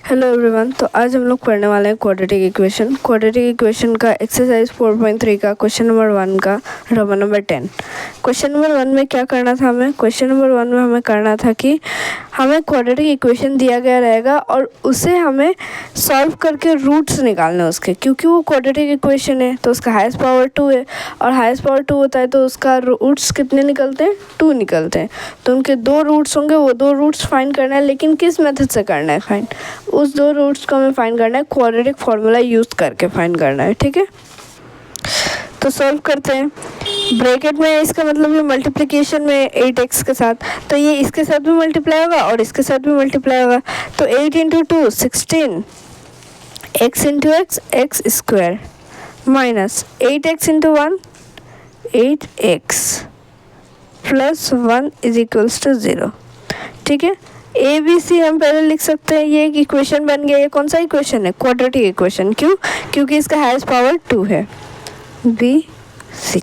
Hello everyone. तो आज हम लोग पढ़ने वाले हैं क्वाड्रेटिक इक्वेशन का एक्सरसाइज 4.3 का क्वेश्चन नंबर 1 का रोमन नंबर 10। क्वेश्चन नंबर 1 में क्या करना था हमें करना था कि हमें क्वाड्रेटिक इक्वेशन दिया गया रहेगा और उसे हमें सॉल्व करके रूट्स निकालने उसके, क्योंकि वो क्वाड्रेटिक इक्वेशन है तो उसका हाईएस्ट पावर 2 है और हाईएस्ट पावर 2 होता है तो उसका रूट्स कितने निकलते हैं, 2 निकलते हैं। तो उनके 2 रूट्स होंगे, वो 2 रूट्स फाइंड करना है, लेकिन किस मेथड से करना है फाइंड, उस 2 रूट्स को हमें फाइंड करना है क्वाड्रेटिक फार्मूला यूज करके फाइंड करना है। ठीक है, तो सॉल्व करते हैं। ब्रैकेट में इसका मतलब ये मल्टीप्लिकेशन में 8x के साथ, तो ये इसके साथ भी मल्टीप्लाई होगा और इसके साथ भी मल्टीप्लाई होगा। तो 8 × 2 16, x × x x square minus 8x × 1 8x plus 1 is equals to 0। ठीक है, ए बी सी हम पहले लिख सकते हैं। ये एक इक्वेशन बन गया। ये कौन सा इक्वेशन है, क्वाड्रेटिक इक्वेशन। क्यों, क्योंकि इसका हाईएस्ट पावर 2 है। बी सी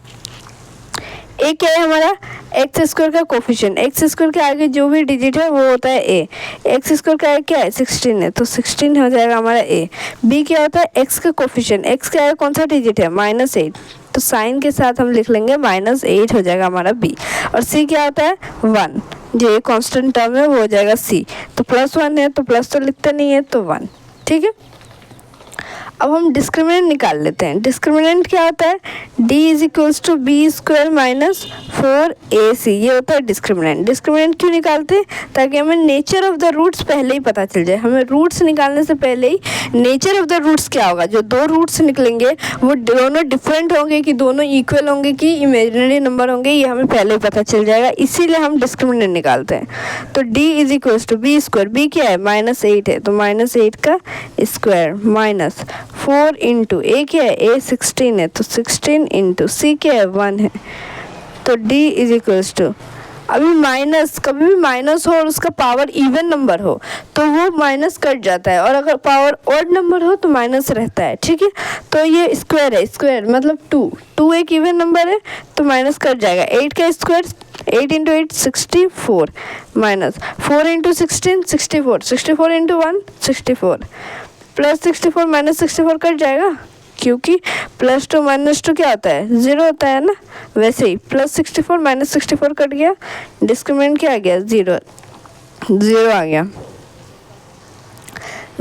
ए क्या है हमारा, एक्स स्क्वायर का कोफिशिएंट, एक्स स्क्वायर के आगे जो भी डिजिट है वो होता है ए। एक्स स्क्वायर का आगे क्या है, 16 है, तो 16 हो जाएगा हमारा ए। बी क्या होता है, एक्स का कोफिशिएंट, एक्स के आगे कौन सा डिजिट है, -8, तो साइन के साथ हम लिख लेंगे -8 हो जाएगा हमारा बी। और सी क्या होता है, 1, जो ये कांस्टेंट टर्म है वो हो जाएगा सी। तो +1 है तो प्लस तो लिखते नहीं है तो 1। ठीक है, अब हम डिस्क्रिमिनेंट निकाल लेते हैं। डिस्क्रिमिनेंट क्या होता है, d = b² - 4ac, ये होता है डिस्क्रिमिनेंट। डिस्क्रिमिनेंट क्यों निकालते हैं, ताकि हमें नेचर ऑफ द रूट्स पहले ही पता चल जाए। हमें रूट्स निकालने से पहले ही नेचर ऑफ द रूट्स क्या होगा, जो 2 रूट्स निकलेंगे वो दोनों डिफरेंट होंगे कि दोनों इक्वल होंगे कि इमेजिनरी नंबर होंगे, ये हमें पहले ही पता चल जाएगा, इसीलिए हम डिस्क्रिमिनेंट निकालते हैं। तो d = b², b क्या है, -8 है, तो -8 का स्क्वायर माइनस 4 × a क्या है, a 16 है, तो 16 × c क्या है, 1 है। तो d = अभी माइनस, कभी भी माइनस हो और उसका पावर इवन नंबर हो तो वो माइनस कट जाता है, और अगर पावर ऑड नंबर हो तो माइनस रहता है। ठीक है, तो ये स्क्वायर है, स्क्वायर मतलब 2 एक इवन नंबर है तो माइनस कट जाएगा। 8 का square 8 × 8 64 minus 4 × 16 64, 64 × 1 64 plus 64 minus 64 cut जाएगा, क्योंकि +2 - 2 क्या होता है, 0 होता है ना। वैसे ही +64 माइनस 64 कट गया, डिस्क्रिमिनेंट क्या आ गया, 0 आ गया।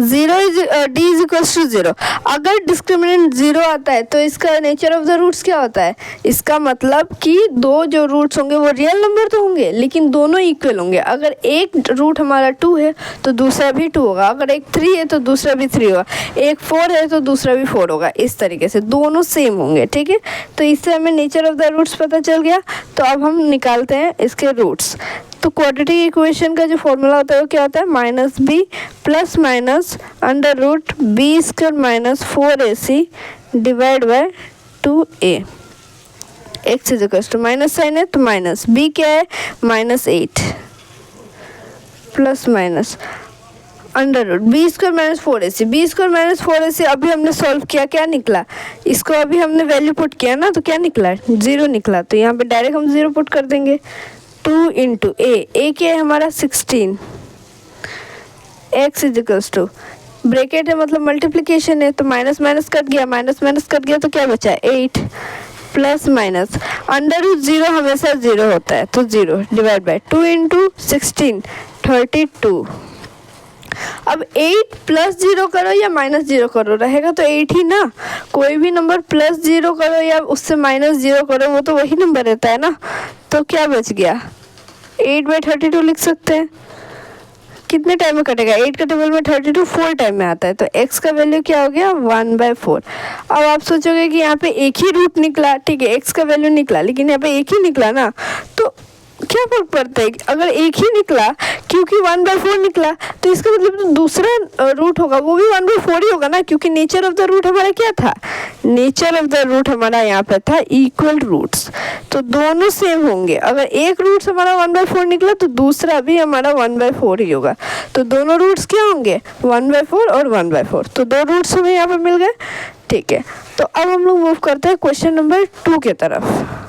d = 0। अगर डिस्क्रिमिनेंट 0 आता है तो इसका नेचर ऑफ द रूट्स क्या होता है, इसका मतलब कि 2 जो रूट्स होंगे वो रियल नंबर तो होंगे लेकिन दोनों इक्वल होंगे। अगर एक रूट हमारा 2 है तो दूसरा भी 2 होगा, अगर एक 3 है तो दूसरा भी 3 होगा, एक 4 है तो दूसरा भी 4 होगा, इस तरीके से दोनों सेम होंगे। ठीक है, तो इससे हमें नेचर ऑफ द रूट्स पता चल गया। तो अब हम निकालते हैं इसके रूट्स। तो क्वाड्रेटिक इक्वेशन का जो फॉर्मूला होता है वो क्या होता है, -b + √b² - 4ac divide by 2a। x = minus sign है तो माइनस, b क्या है, -8 plus minus √b² - 4ac, b² - 4ac। अभी हमने सॉल्व किया, क्या निकला, इसको अभी हमने वैल्यू पुट किया ना, तो क्या निकला, 0 निकला। तो यहाँ पे डायरेक्ट हम 0 पुट कर देंगे। 2 × a क्या है हमारा 16, x = ब्रैकेट है मतलब मल्टीप्लिकेशन है तो माइनस माइनस कट गया, माइनस माइनस कट गया तो क्या बचा, 8 प्लस माइनस √0 हमेशा 0 होता है तो 0 डिवाइड बाय 2 × 16 32। अब 8 + 0 करो या -0 करो, रहेगा तो 8 ही ना। कोई भी नंबर +0 करो या उससे -0 करो वो तो वही नंबर रहता है ना। तो क्या बच गया, 8/32 लिख सकते हैं। कितने टाइम में कटेगा, 8 का टेबल में 32 4 टाइम में आता है, तो x का वैल्यू क्या हो गया, 1/4। अब आप सोचोगे कि यहाँ पे एक ही रूट निकला, ठीक है, x का वैल्यू निकला लेकिन यहाँ पे एक ही निकला ना, तो क्या फर्क पड़ता है अगर एक ही निकला, क्योंकि 1/4 निकला तो इसका मतलब तो दूसरा रूट होगा वो भी 1/4 ही होगा ना, क्योंकि नेचर ऑफ द रूट हमारा क्या था, नेचर ऑफ द रूट हमारा यहाँ पे था इक्वल रूट्स, तो दोनों सेम होंगे। अगर एक रूट हमारा 1/4 निकला तो दूसरा भी हमारा 1/4 ही होगा, तो दोनों रूट्स क्या होंगे, 1/4 और 1/4, तो 2 रूट्स हमें यहाँ पे मिल गए। ठीक है, तो अब हम लोग मूव करते हैं क्वेश्चन नंबर 2 के तरफ।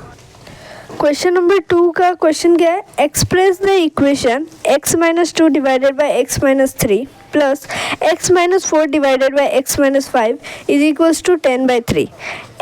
क्वेश्चन नंबर 2 का क्वेश्चन क्या है, express the equation x minus 2 divided by x minus 3 plus x minus 4 divided by x minus 5 is equals to 10 by 3,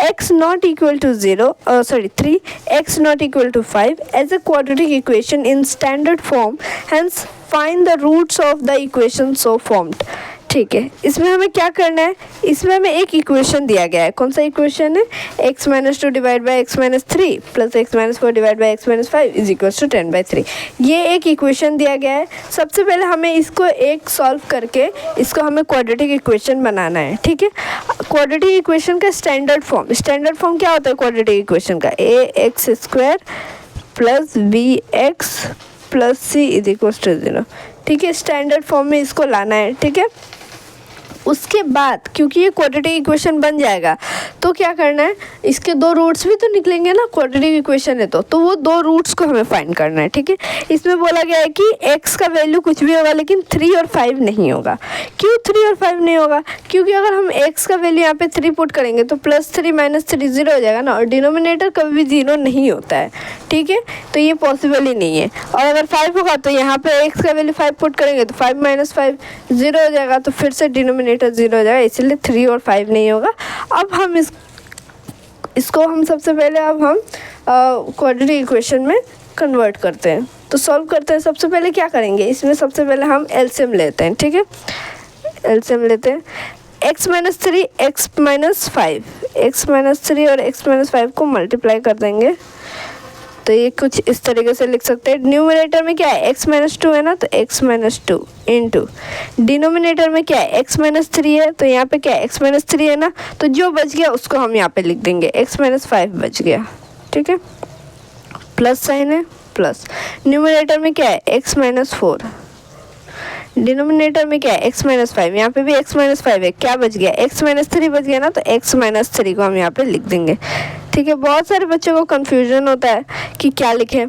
x not equal to 3, x not equal to 5 as a quadratic equation in standard form, hence find the roots of the equation so formed। ठीक है, इसमें हमें क्या करना है, इसमें हमें एक इक्वेशन दिया गया है। कौन सा इक्वेशन है, x minus 2 divide by x minus 3 plus x minus 4 divide by x minus 5 is equal to 10 by 3। ये एक इक्वेशन दिया गया है। सबसे पहले हमें इसको एक सॉल्व करके इसको हमें क्वाड्रेटिक इक्वेशन बनाना है। ठीक है, क्वाड्रेटिक इक्वेशन का स्टैंडर्ड फॉर्म क्या होता है क्वाड्रेटिक इक्वेशन का, ax² plus bx plus c is equal to 0। ठीक है, स्टैंडर्ड फॉर्म में इसको लाना है। ठीक है, उसके बाद क्योंकि ये क्वाड्रेटिक इक्वेशन बन जाएगा तो क्या करना है, इसके दो रूट्स भी तो निकलेंगे ना, क्वाड्रेटिक इक्वेशन है तो वो दो रूट्स को हमें फाइंड करना है। ठीक है, इसमें बोला गया है कि x का वैल्यू कुछ भी होगा लेकिन 3 और 5 नहीं होगा। क्यों 3 और 5 नहीं होगा, क्योंकि अगर हम x का वैल्यू यहाँ पे 3 पुट करेंगे तो +3 - 3 0 हो जाएगा ना, और डिनोमिनेटर कभी भी 0 नहीं होता है। ठीक है, तो ये पॉसिबल ही नहीं है। और अगर 5 होगा तो यहाँ पे x का वैल्यू 5 पुट करेंगे तो 5 - 5 0 हो जाएगा, तो फिर से डिनोमिनेटर 0 हो जाएगा, इसलिए 3 और 5 नहीं होगा। अब हम इसको हम सबसे पहले क्वाड्रेटिक इक्वेशन में कन्वर्ट करते हैं। तो सॉल्व करते हैं। सबसे पहले क्या करेंगे, इसमें सबसे पहले हम एलसीएम लेते हैं। ठीक है, एलसीएम लेते हैं। x minus 3 x minus 5, x minus 3 और x माइनस 5 को मल्टीप्लाई कर देंगे तो ये कुछ इस तरीके से लिख सकते हैं। न्यूमरेटर में क्या है, x माइनस 2 है ना, तो x माइनस 2 इंटू डिनोमिनेटर में क्या है, x माइनस 3 है, तो यहाँ पे क्या है, x माइनस 3 है ना, तो जो बच गया उसको हम यहाँ पे लिख देंगे, x माइनस 5 बच गया। ठीक है, प्लस साइन है, प्लस न्यूमरेटर में क्या है, x माइनस 4, डिनोमिनेटर में क्या है, x माइनस 5, यहाँ पे भी x माइनस 5 है, क्या बच गया, x माइनस 3 बच गया ना, तो x माइनस 3 को हम यहाँ पे लिख देंगे। ठीक है, बहुत सारे बच्चों को कन्फ्यूजन होता है कि क्या लिखें।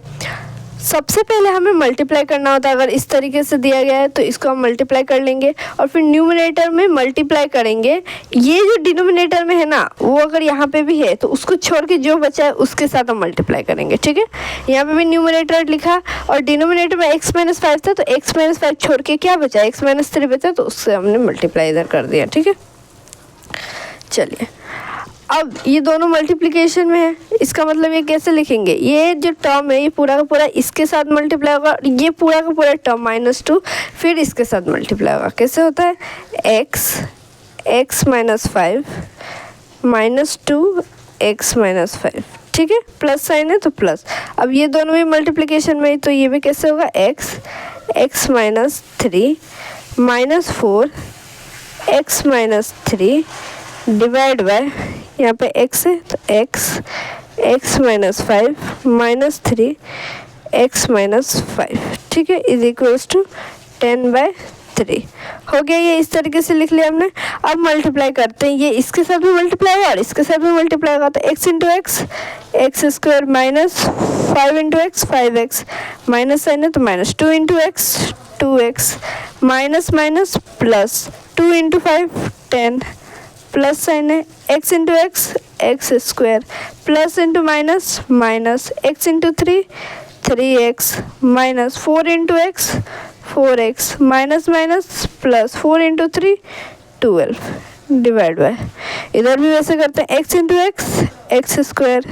सबसे पहले हमें मल्टीप्लाई करना होता है। अगर इस तरीके से दिया गया है तो इसको हम मल्टीप्लाई कर लेंगे और फिर न्यूमरेटर में मल्टीप्लाई करेंगे। ये जो डिनोमिनेटर में है ना, वो अगर यहाँ पे भी है तो उसको छोड़ के जो बचा है उसके साथ हम मल्टीप्लाई करेंगे। ठीक है, यहाँ पे भी न्यूमरेटर लिखा और डिनोमिनेटर में x माइनस 5 था, तो x माइनस 5 छोड़ के क्या बचा, x माइनस 3 बचा, तो उससे हमने मल्टीप्लाई इधर कर दिया। ठीक है, चलिए अब ये दोनों मल्टीप्लिकेशन में है, इसका मतलब ये कैसे लिखेंगे, ये जो टर्म है ये पूरा का पूरा इसके साथ मल्टीप्लाई होगा, ये पूरा का पूरा टर्म -2 फिर इसके साथ मल्टीप्लाई होगा। कैसे होता है, x माइनस 5 -2 x माइनस 5। ठीक है, प्लस साइन है तो प्लस। अब ये दोनों भी मल्टीप्लिकेशन में, तो ये भी कैसे होगा, x minus 3 -4 x minus 3 divide by, यहाँ पे x है तो x माइनस 5 -3 x माइनस 5। ठीक है, इज इक्वल्स टू 10/3 हो गया। ये इस तरीके से लिख लिया हमने। अब मल्टीप्लाई करते हैं, ये इसके साथ भी मल्टीप्लाई होगा और इसके साथ भी मल्टीप्लाई होगा, तो x into x² minus 5 into x 5x, minus sign है तो -2 into x 2x, minus minus plus 2 into 5 10, plus sign है x into x² plus into minus minus x into 3x minus 4 into x 4x minus minus plus 4 into 3 12 divide by, इधर भी वैसे करते हैं, x into x²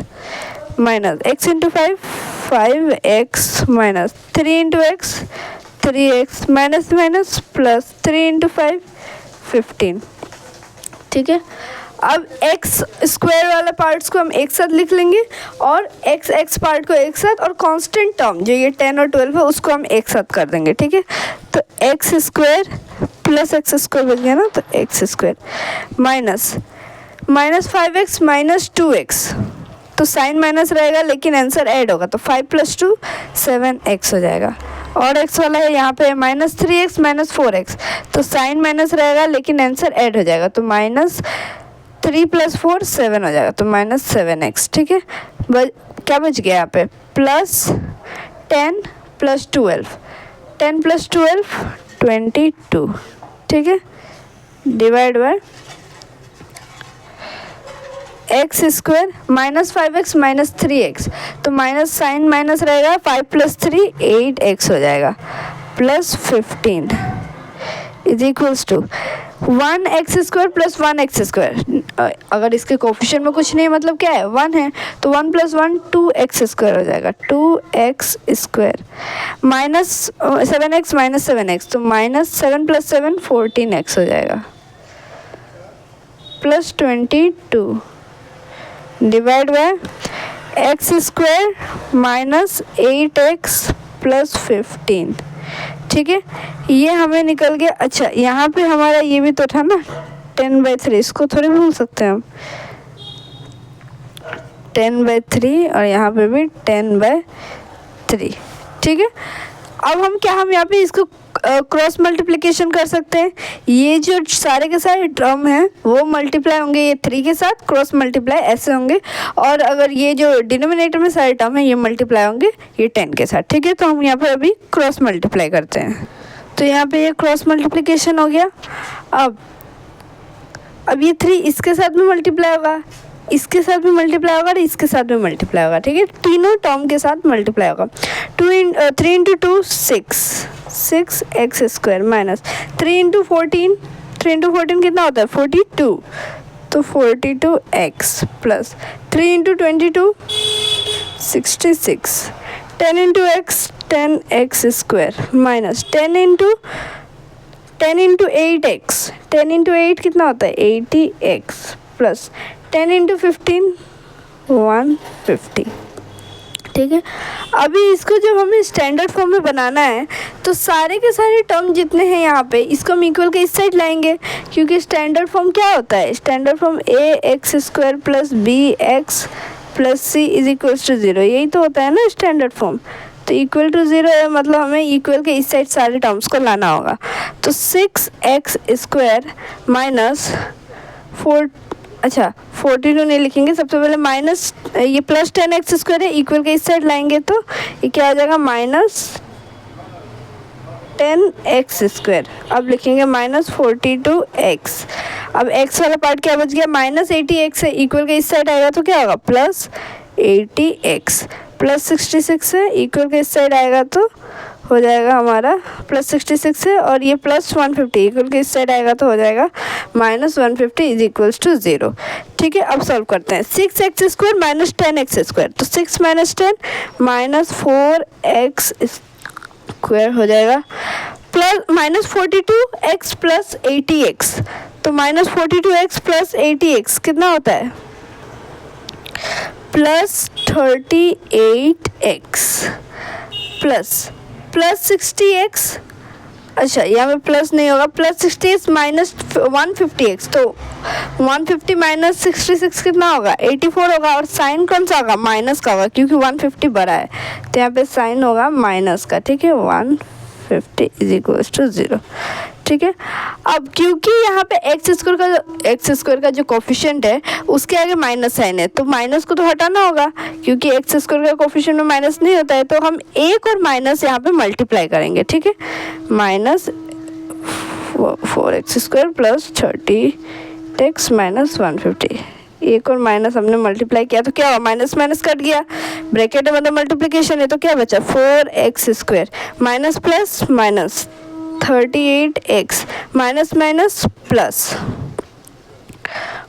minus x into 5x minus 3 into x 3x minus minus plus 3 into 5 15। ठीक है, अब x square वाला parts को हम एक साथ लिख लेंगे और x पार्ट को एक साथ, और कांस्टेंट टर्म जो ये 10 और 12 है उसको हम एक साथ कर देंगे। ठीक है, तो x² प्लस x² बन गया ना, तो x² minus 5x minus 2x, तो साइन माइनस रहेगा लेकिन आंसर ऐड होगा, तो 5 + 2 7x हो जाएगा। और x वाला है यहाँ पे -3x माइनस 4x, तो साइन माइनस रहेगा लेकिन आंसर ऐड हो जाएगा, तो -3 + 4 7 हो जाएगा, तो -7x। ठीक है, क्या बच गया यहाँ पे, +10 + 12, 10 + 12 22। ठीक है, divide by x square minus 5x minus 3x, तो माइनस साइन माइनस रहेगा, 5 प्लस 3 8x हो जाएगा, plus 15 is equals to 1x square plus 1x square. अगर इसके कोफिशिएंट में कुछ नहीं मतलब क्या है 1 है, तो 1 प्लस 1 2x स्क्वायर हो जाएगा, 2x square minus 7x minus 7x, तो माइनस 7 प्लस 7 14x हो जाएगा, plus 22 divide by x square minus 8x plus 15। ठीक है, ये हमें निकल गया। अच्छा, यहाँ पे हमारा ये भी तो था ना 10/3, इसको थोड़ी भूल सकते हैं हम, 10/3 और यहाँ पे भी 10/3। ठीक है, अब हम यहाँ पे इसको क्रॉस मल्टीप्लिकेशन कर सकते हैं। ये जो सारे के सारे टर्म हैं वो मल्टीप्लाई होंगे ये 3 के साथ, क्रॉस मल्टीप्लाई ऐसे होंगे, और अगर ये जो डिनोमिनेटर में सारे टर्म हैं ये मल्टीप्लाई होंगे ये 10 के साथ। ठीक है, तो हम यहाँ पर अभी क्रॉस मल्टीप्लाई करते हैं, तो यहाँ पे ये क्रॉस मल्टीप्लिकेशन हो गया। अब ये 3 इसके साथ में मल्टीप्लाई होगा, इसके साथ भी मल्टीप्लाई होगा और इसके साथ भी मल्टीप्लाई होगा। ठीक है, तीनों टर्म के साथ मल्टीप्लाई होगा। 3 into 2 6x square minus 3 into 14, 3 into 14 कितना होता है 42, तो 42x plus 3 into 22 66, 10 into x 10x square minus 10 into 8x, 10 into 8 कितना होता है 80x प्लस 10 इंटू 15 150। ठीक है, अभी इसको जब हमें स्टैंडर्ड फॉर्म में बनाना है तो सारे के सारे टर्म जितने हैं यहाँ पे इसको हम इक्वल के इस साइड लाएंगे, क्योंकि स्टैंडर्ड फॉर्म क्या होता है, standard form ax square plus bx plus c is equal to 0, यही तो होता है ना स्टैंडर्ड फॉर्म। तो इक्वल टू 0 है, मतलब हमें इक्वल के इस साइड सारे टर्म्स को लाना होगा। तो 6x स्क्वायर माइनस 42 नहीं लिखेंगे, सबसे पहले माइनस ये प्लस 10x स्क्वायर है, इक्वल के इस साइड लाएंगे तो ये क्या आ जाएगा माइनस 10x स्क्वायर। अब लिखेंगे माइनस 42x। अब x वाला पार्ट क्या बच गया माइनस 80x है, इक्वल के इस साइड आएगा तो क्या होगा प्लस 80x प्लस 66 है, इक्वल के इस साइड आएगा तो हो जाएगा हमारा प्लस 66 है, और ये प्लस 150 इक्वल के इस साइड आएगा तो हो जाएगा माइनस 150 इज इक्वल्स टू 0। ठीक है, अब सॉल्व करते हैं। 6x square minus 10x square, तो 6 माइनस 10 माइनस 4x स्क्वायर हो जाएगा, plus minus 42x plus 80x, तो माइनस 42x प्लस 80x कितना होता है प्लस 38x प्लस 60x। अच्छा, यहाँ पे प्लस नहीं होगा, प्लस 60x माइनस 150x, तो 150 माइनस 66 कितना होगा 84 होगा, और साइन कौन सा होगा माइनस का होगा, क्योंकि 150 बड़ा है तो यहाँ पे साइन होगा माइनस का। ठीक है, 150 इज इक्वल टू 0। ठीक है, अब क्योंकि यहाँ पे एक्स स्क्वायर का जो कोफिशिएंट है उसके आगे माइनस साइन है, तो माइनस को तो हटाना होगा, क्योंकि एक्स स्क्वायर का कोफिशिएंट में माइनस नहीं होता है, तो हम एक और माइनस यहाँ पे मल्टीप्लाई करेंगे। ठीक है, minus 4x square plus 30x minus 150, एक और माइनस हमने मल्टीप्लाई किया तो क्या हुआ माइनस माइनस कट गया, ब्रैकेट में मतलब मल्टीप्लिकेशन है तो क्या बचा 4x square minus plus minus 38x minus minus plus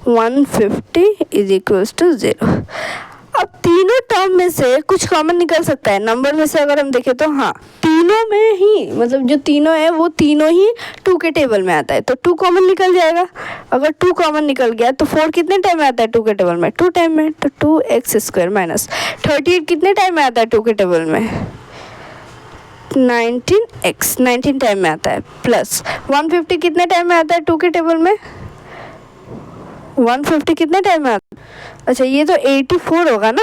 150 is equals to 0। अब तीनों टर्म में से कुछ कॉमन निकल सकता है, नंबर में से अगर हम देखें तो हाँ तीनों में ही, मतलब जो तीनों है वो तीनों ही 2 के टेबल में आता है, तो 2 कॉमन निकल जाएगा। अगर 2 कॉमन निकल गया तो 4 कितने टाइम में आता है 2 के टेबल में 2 टाइम में, तो 2x स्क्वायर माइनस 38 कितने टाइम में आता है 2 के टेबल में 19x 19 टाइम में आता है, प्लस 150 कितने टाइम में आता है 2 के टेबल में 150 कितने टाइम में आता है। अच्छा, ये तो 84 होगा ना,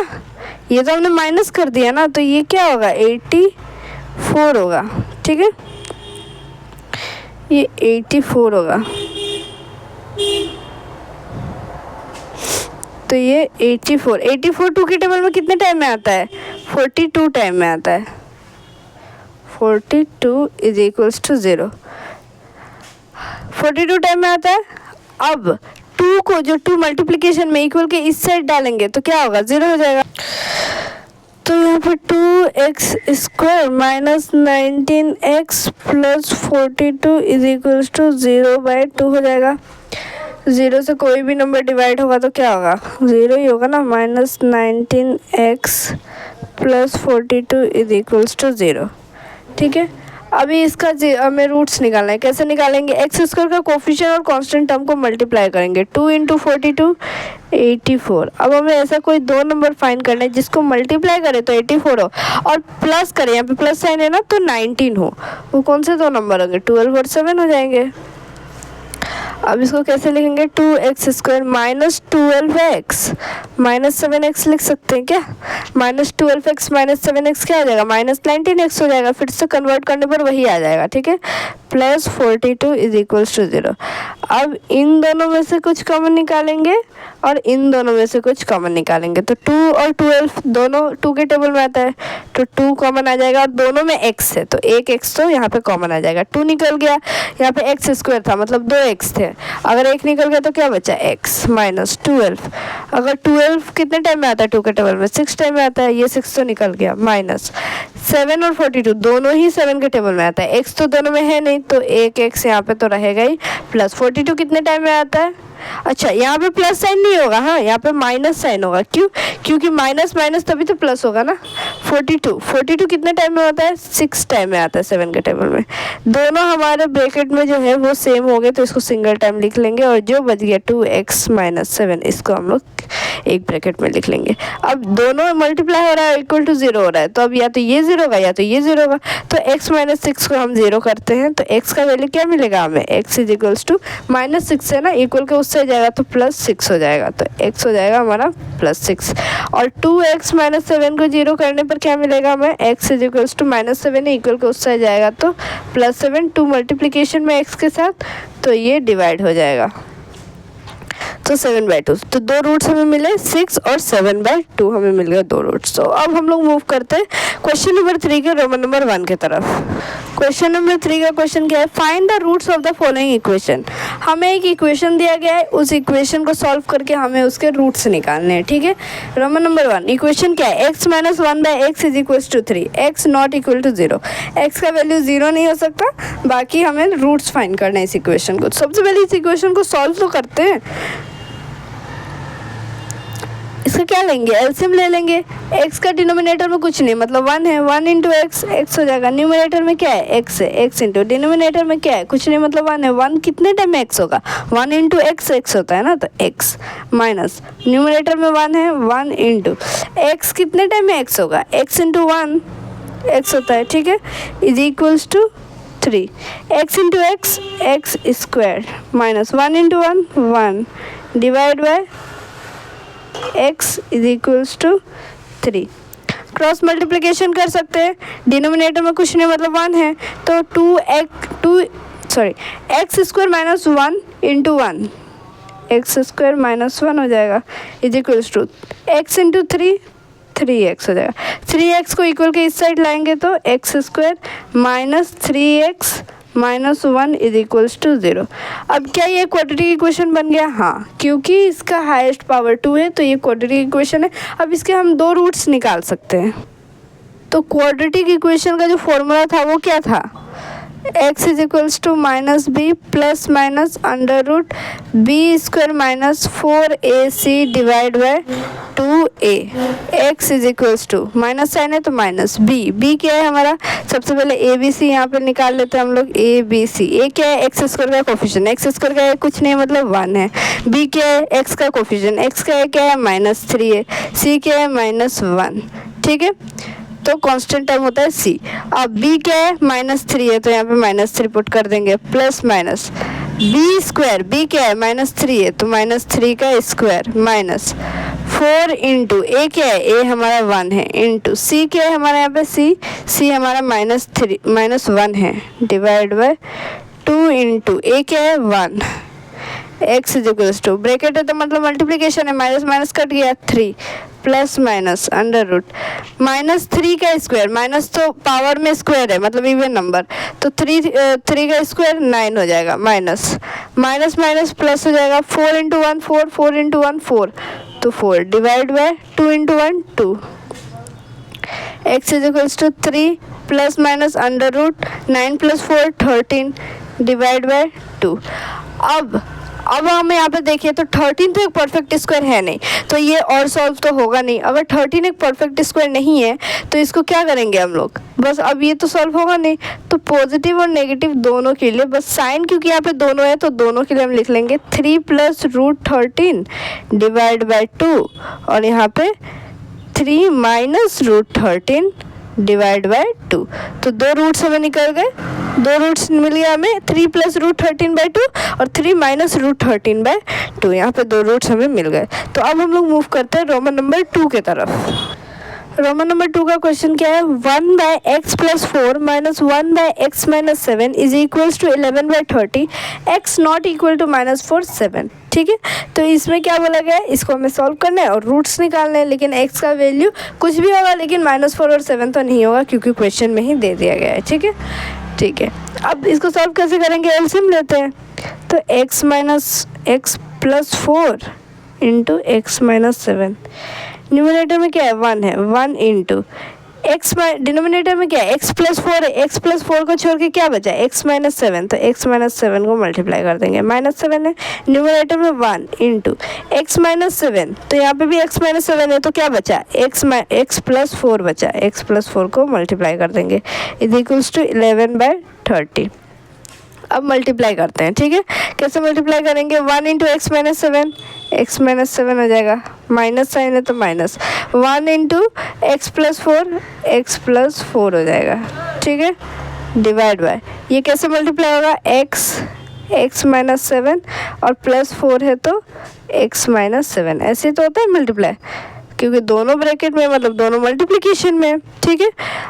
ये तो हमने माइनस कर दिया ना, तो ये क्या होगा 84 होगा। ठीक है, ये 84 होगा, तो ये 84 2 के टेबल में कितने टाइम में आता है 42 टाइम में आता है, 42 इज इक्वल्स टू 0, 42 टाइम में आता है। अब टू को जो टू मल्टीप्लीकेशन में इक्वल के इस साइड डालेंगे तो क्या होगा, 0 हो जाएगा। तो यहाँ पे 2x square minus 19x plus 42 is equals to 0/2 हो जाएगा। 0 से कोई भी नंबर डिवाइड होगा तो क्या होगा, 0 ही होगा ना। Minus 19x plus 42 is equals to 0। ठीक है, अभी इसका हमें रूट्स निकालना है। कैसे निकालेंगे, एक्स स्क्वायर का कोफिशिएंट और कांस्टेंट टर्म को मल्टीप्लाई करेंगे। 2 × 42 84। अब हमें ऐसा कोई दो नंबर फाइंड करना है जिसको मल्टीप्लाई करें तो 84 हो और प्लस करें, यहाँ पे प्लस साइन है ना, तो 19 हो। वो कौन से दो नंबर होंगे, 12 और 7 हो जाएंगे। अब इसको कैसे लिखेंगे, 2x square minus 12x minus 7x लिख सकते हैं क्या। माइनस 12x माइनस 7x क्या आ जाएगा, माइनस 19x हो जाएगा। फिर से कन्वर्ट करने पर वही आ जाएगा। ठीक है, प्लस 42 इज इक्वल्स टू 0। अब इन दोनों में से कुछ कॉमन निकालेंगे और इन दोनों में से कुछ कॉमन निकालेंगे। तो 2 और 12 दोनों 2 के टेबल में आता है तो 2 कॉमन आ जाएगा और दोनों में x है तो एक x तो यहाँ पे कॉमन आ जाएगा। 2 निकल गया, यहाँ पे x स्क्वायर था मतलब 2x थे। अगर एक निकल गया तो क्या बचा, x माइनस 12। अगर 12 कितने टाइम में आता है 2 के टेबल में, 6 टाइम में आता है। ये 6 तो निकल गया। माइनस 7 और 42 दोनों ही 7 के टेबल में आता है। x तो दोनों में है नहीं तो एक x यहाँ पे तो रहेगा ही। प्लस 42 कितने टाइम में आता है, अच्छा यहाँ पे प्लस साइन नहीं होगा, हाँ यहाँ पे माइनस साइन होगा। क्यों, क्योंकि माइनस माइनस तभी तो प्लस होगा ना। 42 कितने टाइम में होता है, 6 टाइम में आता है 7 के टेबल में। दोनों हमारे ब्रैकेट में जो है वो सेम हो गए तो इसको सिंगल टाइम लिख लेंगे और जो बच गया 2x माइनस 7 इसको हम लोग एक ब्रैकेट में लिख लेंगे। अब दोनों मल्टीप्लाई हो रहा है, इक्वल टू 0 हो रहा है तो अब या तो ये 0 होगा या तो ये 0 होगा। तो x माइनस 6 को हम 0 करते हैं तो x का वैल्यू क्या मिलेगा हमें, x is equals to minus 6 है ना, इक्वल के उससे जाएगा तो प्लस 6 हो जाएगा। तो x हो जाएगा हमारा प्लस 6 और 2x माइनस 7 को 0 करने पर क्या मिलेगा हमें, x is equals to minus 7 है, इक्वल के उससे जाएगा तो प्लस 7। 2 मल्टीप्लीकेशन में x के साथ तो ये डिवाइड हो जाएगा तो 7/2। तो दो रूट्स हमें मिले 6 और 7/2 हमें मिल गया दो रूट्स। तो अब हम लोग मूव करते हैं क्वेश्चन नंबर 3 के रोमन नंबर 1 की तरफ। क्वेश्चन नंबर 3 का क्वेश्चन क्या है, find the roots of the following equation. हमें एक इक्वेशन दिया गया है, उस इक्वेशन को सॉल्व करके हमें उसके रूट्स निकालने हैं। ठीक है, रोमन नंबर 1 इक्वेशन क्या है, x minus 1/x is equal to 3, x not equal to 0। x का वैल्यू 0 नहीं हो सकता, बाकी हमें रूट्स फाइंड करना है इस इक्वेशन को। सबसे पहले इस इक्वेशन को सॉल्व तो करते हैं। इसका क्या लेंगे, एलसीएम ले लेंगे। x का डिनोमिनेटर में कुछ नहीं मतलब 1 है, 1 इंटू एक्स एक्स हो जाएगा। न्यूमिनेटर में क्या है, x है, x इंटू डिनोमिनेटर में क्या है, कुछ नहीं मतलब 1 है। 1 कितने टाइम में x होगा, 1 इंटू एक्स एक्स होता है ना, तो x माइनस न्यूमिनेटर में 1 है, 1 इंटू एक्स कितने टाइम में x होगा, x इंटू 1 x होता है। ठीक है, is equals to 3 x into x x square minus 1 into 1 1 divide by x is equals to 3। Cross multiplication कर सकते हैं, डिनोमिनेटर में कुछ नहीं मतलब 1 है तो x square minus 1 into 1 x square minus 1 हो जाएगा is equals to x into 3x हो जाएगा। 3x को इक्वल के इस साइड लाएंगे तो x square minus 3x minus 1 is equals to 0। अब क्या ये क्वाड्रेटिक इक्वेशन बन गया, हाँ, क्योंकि इसका हाईएस्ट पावर 2 है तो ये क्वाड्रेटिक इक्वेशन है। अब इसके हम दो रूट्स निकाल सकते हैं। तो क्वाड्रेटिक इक्वेशन का जो फॉर्मूला था वो क्या था, x is equals to minus b plus minus under root b square minus 4ac divide by 2a। x is equals to minus sign है तो माइनस b क्या है हमारा, सबसे पहले ए बी सी यहाँ पे निकाल लेते हैं हम लोग। ए बी सी, ए क्या है, एक्स स्क्वायर का कोफिशिएंट, एक्स स्क्वायर का कुछ नहीं मतलब 1 है। b क्या है, एक्स का कोफिशिएंट, एक्स का क्या है माइनस 3 है। c क्या है माइनस 1। ठीक है, तो कांस्टेंट टर्म होता है c। अब b क्या है माइनस 3 है तो यहाँ पे माइनस 3 पुट कर देंगे plus minus b square, b क्या है माइनस 3 है तो माइनस 3 का स्क्वायर माइनस 4 इंटू ए क्या है, ए हमारा 1 है, इंटू c क्या है हमारा यहाँ पे c हमारा माइनस 1 है डिवाइड बाय 2 इंटू ए क्या है 1 x is equals to bracket है तो मतलब मल्टीप्लिकेशन है, माइनस माइनस कट गया 3 प्लस माइनस अंडर रूट -3 का स्क्वायर, माइनस तो पावर में स्क्वायर है मतलब इवन नंबर, तो 3 का स्क्वायर 9 हो जाएगा, माइनस माइनस माइनस प्लस हो जाएगा, 4 इंटू 1 4, 4 इंटू 1 4, तो 4 divide by 2 into 1 2, x is equals to 3 plus minus under root 9 plus 4 13 divide by 2। अब हमें यहाँ पे देखिए तो 13 तो एक परफेक्ट स्क्वायर है नहीं, तो ये और सॉल्व तो होगा नहीं। अगर 13 एक परफेक्ट स्क्वायर नहीं है तो इसको क्या करेंगे हम लोग, बस अब ये तो सॉल्व होगा नहीं, तो पॉजिटिव और नेगेटिव दोनों के लिए बस साइन, क्योंकि यहाँ पे दोनों है तो दोनों के लिए हम लिख लेंगे 3 प्लस रूट 13 डिवाइड बाय 2, और यहाँ पे 3 माइनस रूट 13 डिवाइड बाय 2, तो 2 रूट्स हमें निकल गए, 2 रूट्स मिल गया हमें, 3 प्लस रूट 13 बाय 2 और 3 माइनस रूट 13 बाय 2, यहाँ पे 2 रूट्स हमें मिल गए। तो अब हम लोग मूव करते हैं रोमन नंबर 2 के तरफ। रोमन नंबर 2 का क्वेश्चन क्या है, 1 by x plus 4 minus 1 by x minus 7 is equals to 11 by 30, x not equal to -4 7। ठीक है, तो इसमें क्या बोला गया है, इसको हमें सॉल्व करना है और रूट्स निकालने हैं, लेकिन x का वैल्यू कुछ भी होगा लेकिन -4 और 7 तो नहीं होगा क्योंकि क्वेश्चन में ही दे दिया गया है। ठीक है, अब इसको सॉल्व कैसे करेंगे, एलसीएम लेते हैं, तो x minus x plus 4 into x minus 7, numerator में क्या है 1 है, 1 इंटू एक्स, डिनोमिनेटर में क्या है x प्लस 4 है, x प्लस 4 को छोड़ के क्या बचा x माइनस 7, तो x माइनस 7 को मल्टीप्लाई कर देंगे, -7 है, न्यूमरेटर में 1 इंटू x माइनस 7, तो यहाँ पे भी x माइनस 7 है तो क्या बचा x प्लस 4 बचा, x प्लस 4 को मल्टीप्लाई कर देंगे इज इक्वल्स टू 11 बाय 30। अब मल्टीप्लाई करते हैं, ठीक है, कैसे मल्टीप्लाई करेंगे, 1 इंटू एक्स माइनस 7 हो जाएगा, माइनस साइन है तो माइनस, 1 इंटू एक्स प्लस 4 हो जाएगा, ठीक है, डिवाइड बाय, ये कैसे मल्टीप्लाई होगा, एक्स माइनस 7 और प्लस 4 है तो एक्स माइनस 7, ऐसे तो होता है मल्टीप्लाई, क्योंकि दोनों ब्रैकेट में मतलब दोनों मल्टीप्लिकेशन में। ठीक है,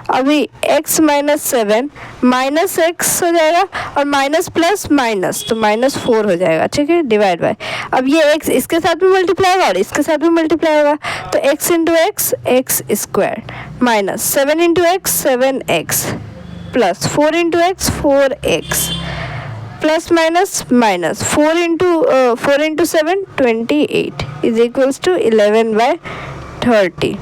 अभी x माइनस 7 माइनस एक्स हो जाएगा और माइनस प्लस माइनस तो -4 हो जाएगा, ठीक है, डिवाइड बाय, अब ये x इसके साथ भी मल्टीप्लाई होगा और इसके साथ भी मल्टीप्लाई होगा, तो x into x square minus 7 into x 7x plus 4 into x 4x plus minus minus 4 into 7 28 is equals to 11 by 30,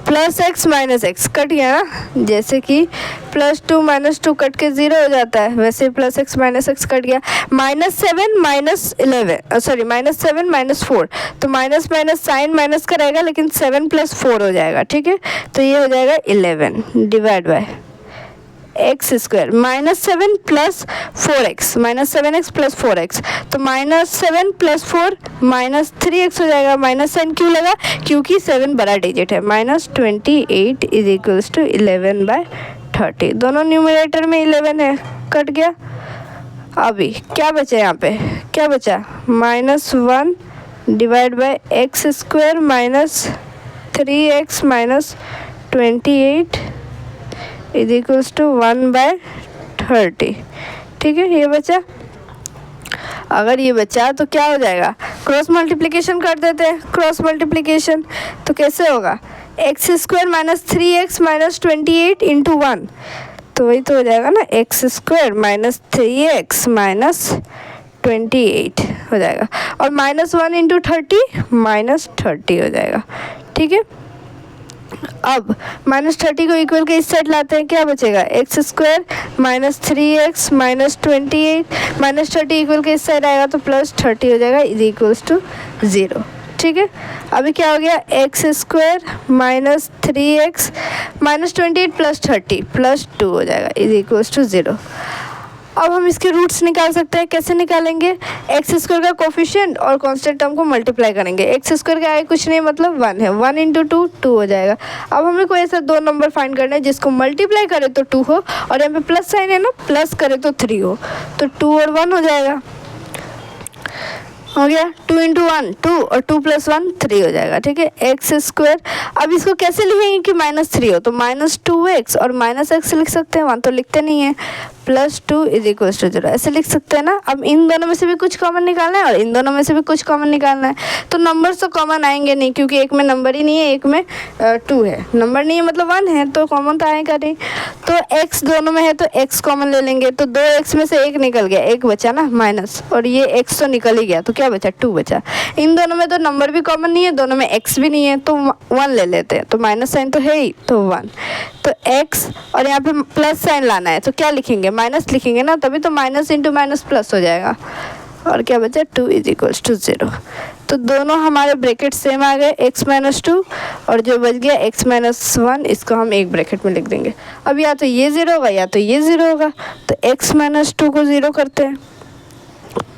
plus x minus x cut गया ना, जैसे कि +2 -2 कट के 0 हो जाता है, वैसे plus x minus x cut गया, -7 माइनस 4, तो माइनस माइनस साइन माइनस का रहेगा लेकिन 7 + 4 हो जाएगा, ठीक है, तो ये हो जाएगा 11 divide by x square -7 plus 4x -7x plus 4x, तो -7 प्लस 4 -3x हो जाएगा, माइनस साइन क्यों लगा, क्योंकि 7 बड़ा डिजिट है, -28 इज इक्वल्स टू 11 बाय 30, दोनों न्यूमरेटर में 11 है, कट गया। अभी क्या बचा यहाँ पे, क्या बचा, -1 divide by x square -3x -28 is equals to 1 by 30, ठीक है, ये बचा। अगर ये बचा तो क्या हो जाएगा, क्रॉस मल्टीप्लिकेशन कर देते हैं, क्रॉस मल्टीप्लिकेशन तो कैसे होगा, एक्स स्क्वायर -3x -28 इंटू 1, तो वही तो हो जाएगा ना, एक्स स्क्वायर -3x -28 हो जाएगा, और -1 इंटू 30 -30 हो जाएगा, ठीक है। अब -30 को इक्वल के इस साइड लाते हैं, क्या बचेगा, एक्स स्क्वायर -3x -28 -30 इक्वल के इस साइड आएगा तो +30 हो जाएगा इज इक्वल्स टू 0, ठीक है। अभी क्या हो गया, एक्स स्क्वायर -3x -28 + 30 +2 हो जाएगा इज इक्वल्स टू 0। अब हम इसके रूट्स निकाल सकते हैं, कैसे निकालेंगे, एक्स स्क्वायर का कोफिशिएंट और कांस्टेंट टर्म को मल्टीप्लाई करेंगे, एक्स स्क्वायर का आगे कुछ नहीं मतलब 1 है, 1 इंटू 2 हो जाएगा। अब हमें कोई ऐसा 2 नंबर फाइंड करना है जिसको मल्टीप्लाई करे तो 2 हो और यहाँ पे प्लस साइन है ना, प्लस करे तो 3 हो, तो 2 और 1 हो जाएगा। हो गया 2 इंटू 1 2 और 2 प्लस 1 3 हो जाएगा, ठीक है। एक्स स्क्वायर, अब इसको कैसे लिखेंगे कि -3 हो, तो -2x और -x लिख सकते हैं, 1 तो लिखते नहीं है, +2 इज इक्वल टू 0 ऐसे लिख सकते हैं ना। अब इन दोनों में से भी कुछ कॉमन निकालना है और इन दोनों में से भी कुछ कॉमन निकालना है, तो नंबर तो कॉमन आएंगे नहीं क्योंकि एक में नंबर ही नहीं है, एक में 2 है, नंबर नहीं है मतलब 1 है, तो कॉमन तो आएगा नहीं। तो x दोनों में है तो x कॉमन ले लेंगे, तो 2x में से 1 निकल गया, 1 बचा ना माइनस, और ये x तो निकल ही गया, तो क्या बचा 2 बचा। इन दोनों में तो नंबर भी कॉमन नहीं है, दोनों में x भी नहीं है, तो 1 ले लेते हैं, तो माइनस साइन तो है ही, तो 1, तो x और यहाँ पे प्लस साइन लाना है, तो क्या लिखेंगे माइनस लिखेंगे ना, तभी तो माइनस इंटू माइनस प्लस हो जाएगा, और क्या बचा 2 इज इक्वल टू 0। तो दोनों हमारे ब्रैकेट सेम आ गए, x माइनस 2 और जो बच गया x माइनस 1, इसको हम एक ब्रैकेट में लिख देंगे। अब या तो ये 0 होगा या तो ये 0 होगा, तो x माइनस 2 को 0 करते हैं,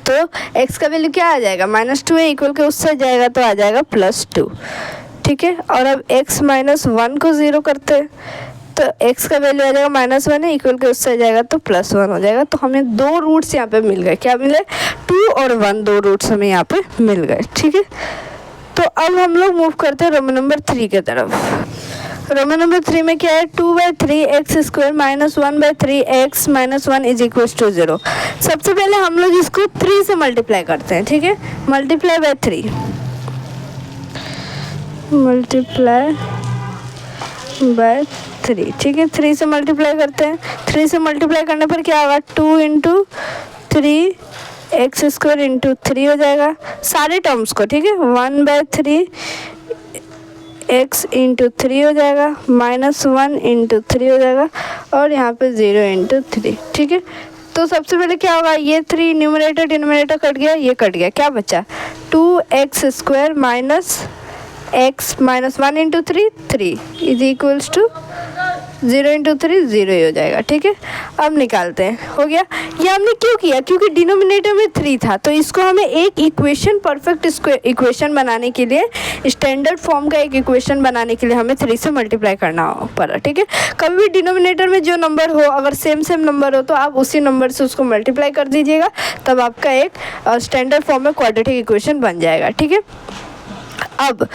तो x का वैल्यू क्या आ जाएगा, -2 है, इक्वल के उससे जाएगा तो आ जाएगा +2, ठीक है। और अब x माइनस 1 को 0 करते हैं, तो x का वैल्यू आ जाएगा -1 है, इक्वल के उससे जाएगा तो +1 हो जाएगा। तो हमें 2 रूट्स यहाँ पे मिल गए, क्या मिले 2 और 1, 2 रूट्स हमें यहाँ पे मिल गए, ठीक है। तो अब हम लोग मूव करते हैं रोमन नंबर 3 की तरफ। रोमन नंबर 3 में क्या है, 2/3 x square -1/3 x minus 1 is equal to 0। सबसे पहले हम लोग इसको 3 से मल्टीप्लाई करते हैं, ठीक है, मल्टीप्लाई बाय 3, मल्टीप्लाई बाय 3, ठीक है, 3 से मल्टीप्लाई करते हैं। 3 से मल्टीप्लाई करने पर क्या होगा, 2 इंटू 3 एक्स स्क्वायर इंटू 3 हो जाएगा सारे टर्म्स को, ठीक है, 1/3 x इंटू 3 हो जाएगा, -1 इंटू 3 हो जाएगा, और यहाँ पे 0 इंटू 3, ठीक है। तो सबसे पहले क्या होगा, ये 3 न्यूमरेटर डिनोमिनेटर कट गया, ये कट गया, क्या बचा 2x square minus x minus 1 into 3 is equals to 0 into 3 0 ही हो जाएगा, ठीक है। अब निकालते हैं, हो गया। ये हमने क्यों किया, क्योंकि डिनोमिनेटर में 3 था, तो इसको हमें एक इक्वेशन, परफेक्ट इक्वेशन बनाने के लिए, स्टैंडर्ड फॉर्म का एक इक्वेशन बनाने के लिए हमें 3 से मल्टीप्लाई करना पड़ा, ठीक है। कभी भी डिनोमिनेटर में जो नंबर हो, अगर सेम नंबर हो तो आप उसी नंबर से उसको मल्टीप्लाई कर दीजिएगा, तब आपका एक स्टैंडर्ड फॉर्म में क्वाड्रेटिक इक्वेशन बन जाएगा, ठीक है। अब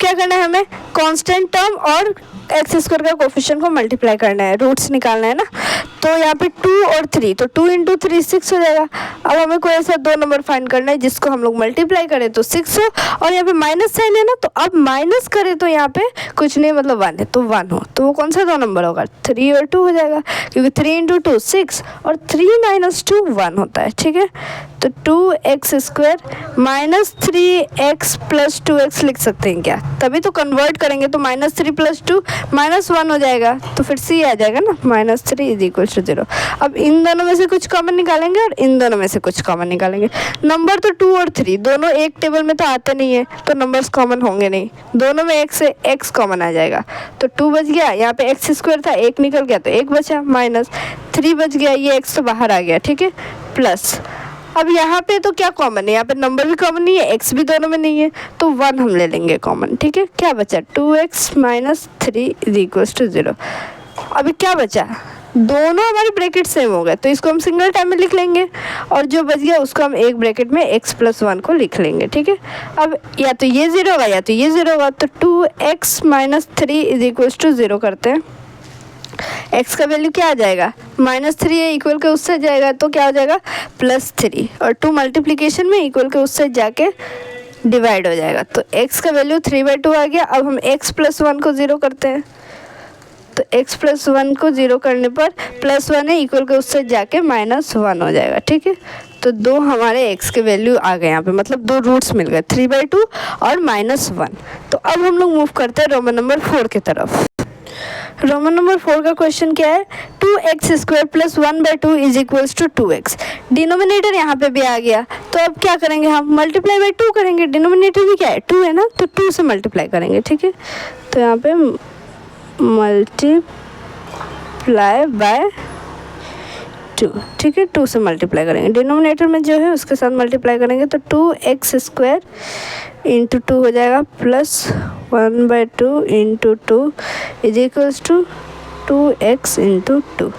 क्या करना है, हमें कांस्टेंट टर्म और एक्स स्क्वायर का कोफिशिएंट को मल्टीप्लाई करना है, रूट्स निकालना है ना। तो यहाँ पे 2 और 3, तो 2 इंटू 3 6 हो जाएगा। अब हमें कोई ऐसा 2 नंबर फाइंड करना है जिसको हम लोग मल्टीप्लाई करें तो 6 हो, और यहाँ पे माइनस साइन है ना, तो अब माइनस करें तो यहाँ पे कुछ नहीं, मतलब 1 है तो 1 हो, तो वो कौन सा 2 नंबर होगा, 3 और 2 हो जाएगा, क्योंकि 3 इंटू 2 6 और 3 माइनस 2 1 होता है, ठीक है। तो 2x square minus 3x plus 2x लिख सकते हैं क्या, तभी तो कन्वर्ट करेंगे तो -3 + 2 -1 हो जाएगा, तो फिर c आ जाएगा ना, -3 इज इक्वल टू 0। अब इन दोनों में से कुछ कॉमन निकालेंगे और इन दोनों में से कुछ कॉमन निकालेंगे। नंबर तो 2 और 3 दोनों एक टेबल में तो आते नहीं है, तो नंबर्स कॉमन होंगे नहीं, दोनों में एक से x कॉमन आ जाएगा, तो 2 बच गया, यहाँ पे x स्क्वायर था 1 निकल गया तो 1 बचा, -3 बच गया, ये x तो बाहर आ गया, ठीक है, प्लस। अब यहाँ पे तो क्या कॉमन है, यहाँ पे नंबर भी कॉमन नहीं है, x भी दोनों में नहीं है, तो 1 हम ले लेंगे कॉमन, ठीक है। क्या बचा 2x - 3 इज इक्वल टू 0। अभी क्या बचा, दोनों हमारे ब्रैकेट सेम हो गए, तो इसको हम सिंगल टाइम में लिख लेंगे, और जो बच गया उसको हम एक ब्रैकेट में x + 1 को लिख लेंगे, ठीक है। अब या तो ये 0 होगा या तो ये 0 होगा, तो 2x - 3 इज इक्वल टू 0 करते हैं। x का वैल्यू क्या आ जाएगा, -3 है, इक्वल के उससे जाएगा तो क्या हो जाएगा +3, और 2 मल्टीप्लिकेशन में इक्वल के उससे जाके डिवाइड हो जाएगा, तो x का वैल्यू 3/2 आ गया। अब हम x + 1 को 0 करते हैं, तो x + 1 को 0 करने पर +1 है, इक्वल के उससे जाके -1 हो जाएगा, ठीक है। तो 2 हमारे x के वैल्यू आ गए यहाँ पे, मतलब 2 रूट्स मिल गए, 3/2 और -1। तो अब हम लोग मूव करते हैं रोमन नंबर 4 की तरफ। रोमन नंबर 4 का क्वेश्चन क्या है, 2x square + 1/2 is equals to 2x। Denominator यहाँ पे भी आ गया, तो अब क्या करेंगे, हम मल्टीप्लाई बाय 2 करेंगे, डिनोमिनेटर भी क्या है 2 है ना, तो 2 से मल्टीप्लाई करेंगे, ठीक है। तो यहाँ पे मल्टीप्लाई बाय 2, ठीक है, 2 से मल्टीप्लाई करेंगे, डिनोमिनेटर में जो है उसके साथ मल्टीप्लाई करेंगे, तो 2x स्क्वायर इंटू 2 हो जाएगा plus 1/2 into 2 is equals to 2x into 2,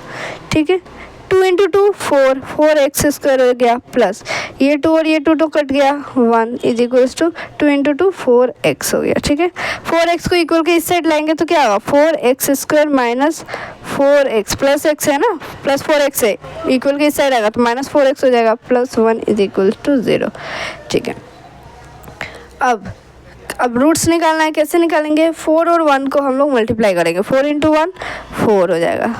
ठीक है। 2 इंटू 2 4, 4x² हो गया प्लस ये 2 और ये 2 कट गया 1 is equals to 2 into 2 4x हो गया। ठीक है, 4x को इक्वल के इस साइड लाएंगे तो क्या होगा 4x² minus 4x plus x है ना, प्लस 4x है, इक्वल के इस साइड आएगा तो माइनस 4x हो जाएगा प्लस 1 इज इक्वल टू 0। ठीक है, अब रूट्स निकालना है। कैसे निकालेंगे, 4 और 1 को हम लोग मल्टीप्लाई करेंगे, 4 इंटू 1 4 हो जाएगा।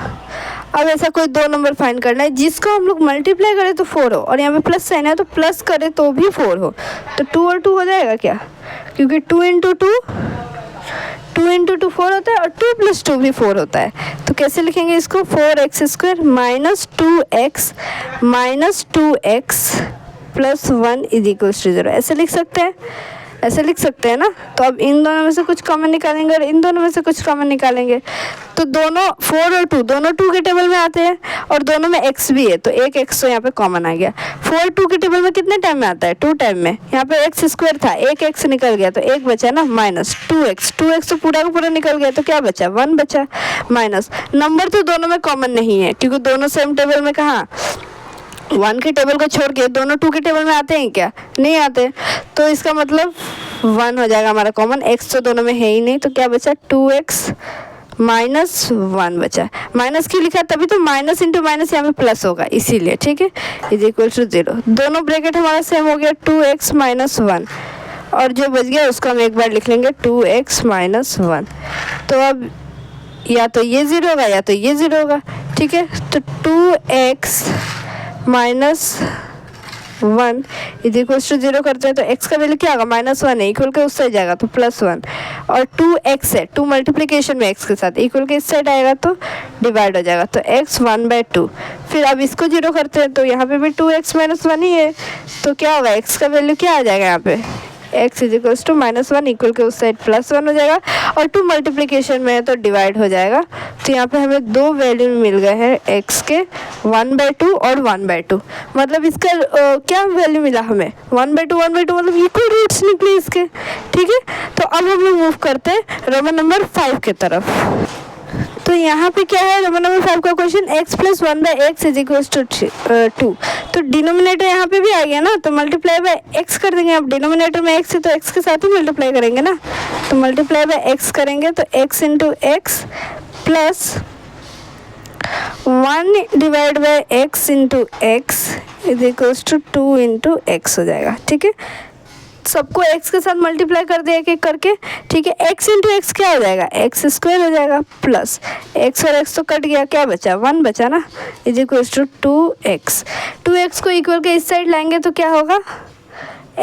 अब ऐसा कोई दो नंबर फाइंड करना है जिसको हम लोग मल्टीप्लाई करें तो 4 हो और यहाँ पे प्लस साइन है तो प्लस करें तो भी 4 हो, तो 2 और 2 हो जाएगा क्या, क्योंकि 2 इंटू 2 4 होता है और 2 प्लस 2 भी 4 होता है। तो कैसे लिखेंगे इसको, 4x² minus 2x minus 2x plus 1 is equal to 0, ऐसे लिख सकते हैं, ऐसे लिख सकते हैं ना। तो अब इन दोनों में से कुछ कॉमन निकालेंगे और इन दोनों में से कुछ कॉमन निकालेंगे तो दोनों 4 और 2 दोनों 2 के टेबल में आते हैं और दोनों में x भी है तो एक x तो यहाँ पे कॉमन आ गया। 4 2 के टेबल में कितने टाइम में आता है, 2 टाइम में, यहाँ पे x² था, एक x निकल गया तो एक बचा ना माइनस 2x तो पूरा का पूरा निकल गया तो क्या बचा 1 बचा माइनस। नंबर तो दोनों में कॉमन नहीं है क्योंकि दोनों सेम टेबल में, कहाँ 1 के टेबल को छोड़ के दोनों 2 के टेबल में आते हैं क्या, नहीं आते, तो इसका मतलब 1 हो जाएगा हमारा कॉमन, x तो दोनों में है ही नहीं तो क्या बचा 2x माइनस 1 बचा। माइनस क्यों लिखा, तभी तो माइनस इंटू माइनस यहाँ पे प्लस होगा इसीलिए। ठीक है, इज इक्वल टू 0, दोनों ब्रैकेट हमारा सेम हो गया 2x माइनस 1 और जो बच गया उसको हम एक बार लिख लेंगे 2x माइनस 1। तो अब या तो ये 0 होगा या तो ये 0 होगा। ठीक है, तो 2x minus 1 is equal to 0 करते हैं तो x का वैल्यू क्या होगा -1 है, इक्वल के उस साइड जाएगा तो +1 और 2x है, 2 मल्टीप्लिकेशन में x के साथ इक्वल के इस साइड आएगा तो डिवाइड हो जाएगा तो x 1/2। फिर अब इसको 0 करते हैं तो यहाँ पे भी 2x माइनस 1 ही है तो क्या होगा x का वैल्यू क्या आ जाएगा यहाँ पे x is equals to -1 equal के उस साइड +1 हो जाएगा और 2 मल्टीप्लिकेशन में है तो डिवाइड हो जाएगा। तो यहाँ पे हमें दो वैल्यू मिल गए हैं x के 1/2 और 1/2, मतलब इसका क्या वैल्यू मिला हमें 1/2 मतलब इक्वल रूट्स निकले इसके। ठीक है, तो अब हम लोग मूव करते हैं रोमन नंबर 5 के तरफ। तो यहाँ पे क्या है रोमन नंबर 5 का question, x + 1/x is equal to 2। तो डिनोमिनेटर यहाँ पे भी आ गया ना तो मल्टीप्लाई बाय x कर देंगे। अब डिनोमिनेटर में x है तो x के साथ ही मल्टीप्लाई करेंगे ना, तो मल्टीप्लाई बाय x करेंगे तो x into x plus 1 divide by x into x is equal to 2 into x हो जाएगा। ठीक है, सबको x के साथ मल्टीप्लाई कर दिया एक एक करके। ठीक है, x इंटू एक्स क्या हो जाएगा x² हो जाएगा प्लस x और x तो कट गया, क्या बचा 1 बचा ना, इज इक्वल टू 2x को इक्वल के इस साइड लाएंगे तो क्या होगा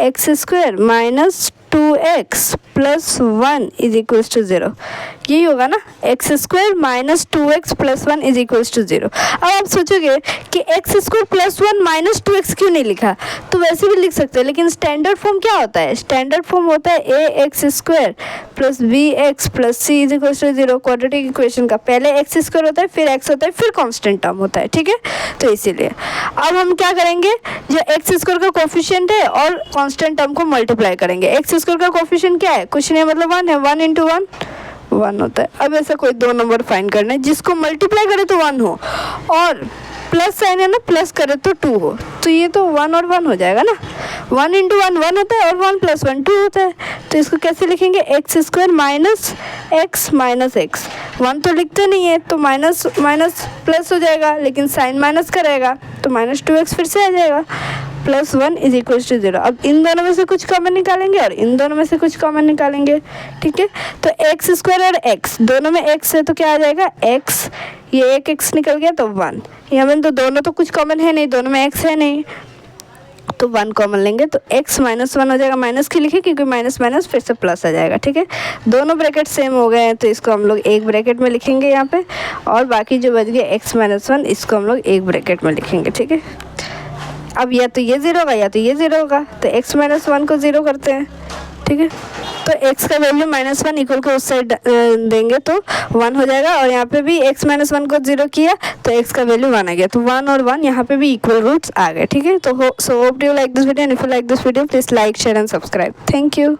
x² minus 2x plus 1 is equal to 0, यही होगा ना, x² minus 2x plus 1 is equal to 0। अब आप सोचोगे कि x² प्लस 1 माइनस 2x क्यों नहीं लिखा, तो वैसे भी लिख सकते हैं लेकिन स्टैंडर्ड फॉर्म क्या होता है, स्टैंडर्ड फॉर्म होता है ax² plus bx plus c is equal to 0। Quadratic equation का पहले x² होता है फिर x होता है फिर कांस्टेंट टर्म होता है। ठीक है, तो इसीलिए अब हम क्या करेंगे, जो x² का कोफिशिएंट है और कांस्टेंट टर्म को मल्टीप्लाई करेंगे। x² का कोफिशिएंट क्या है, कुछ नहीं मतलब 1 है, 1 इंटू 1 होता है। अब ऐसा कोई दो नंबर फाइंड करना है जिसको मल्टीप्लाई करे तो 1 हो और प्लस साइन है ना, प्लस करे तो 2 हो, तो ये तो 1 और 1 हो जाएगा ना, 1 इंटू 1 होता है और 1 प्लस 1 2 होता है। तो इसको कैसे लिखेंगे, x² minus x minus x, 1 तो लिखते नहीं है तो माइनस माइनस प्लस हो जाएगा लेकिन साइन माइनस करेगा तो -2x फिर से आ जाएगा प्लस 1 इज इक्वल टू 0। अब इन दोनों में से कुछ कॉमन निकालेंगे और इन दोनों में से कुछ कॉमन निकालेंगे। ठीक है, तो x² और x दोनों में x है तो क्या आ जाएगा x, ये एक x निकल गया तो 1, यहाँ में तो दोनों तो कुछ कॉमन है नहीं, दोनों में x है नहीं तो 1 कॉमन लेंगे तो x माइनस 1 हो जाएगा, माइनस की लिखे क्योंकि माइनस माइनस फिर से प्लस आ जाएगा। ठीक है, दोनों ब्रैकेट सेम हो गए हैं तो इसको हम लोग एक ब्रैकेट में लिखेंगे यहाँ पे और बाकी जो बच गया x माइनस 1 इसको हम लोग एक ब्रैकेट में लिखेंगे। ठीक है, अब या तो ये 0 होगा या तो ये 0 होगा तो x माइनस 1 को 0 करते हैं। ठीक है, तो x का वैल्यू -1 इक्वल को उस साइड देंगे तो 1 हो जाएगा और यहाँ पे भी x माइनस 1 को 0 किया तो x का वैल्यू 1 आ गया तो 1 और 1 यहाँ पे भी इक्वल रूट्स आ गए। ठीक है, तो so hope you like this video and if you like this video please like share and subscribe. Thank you.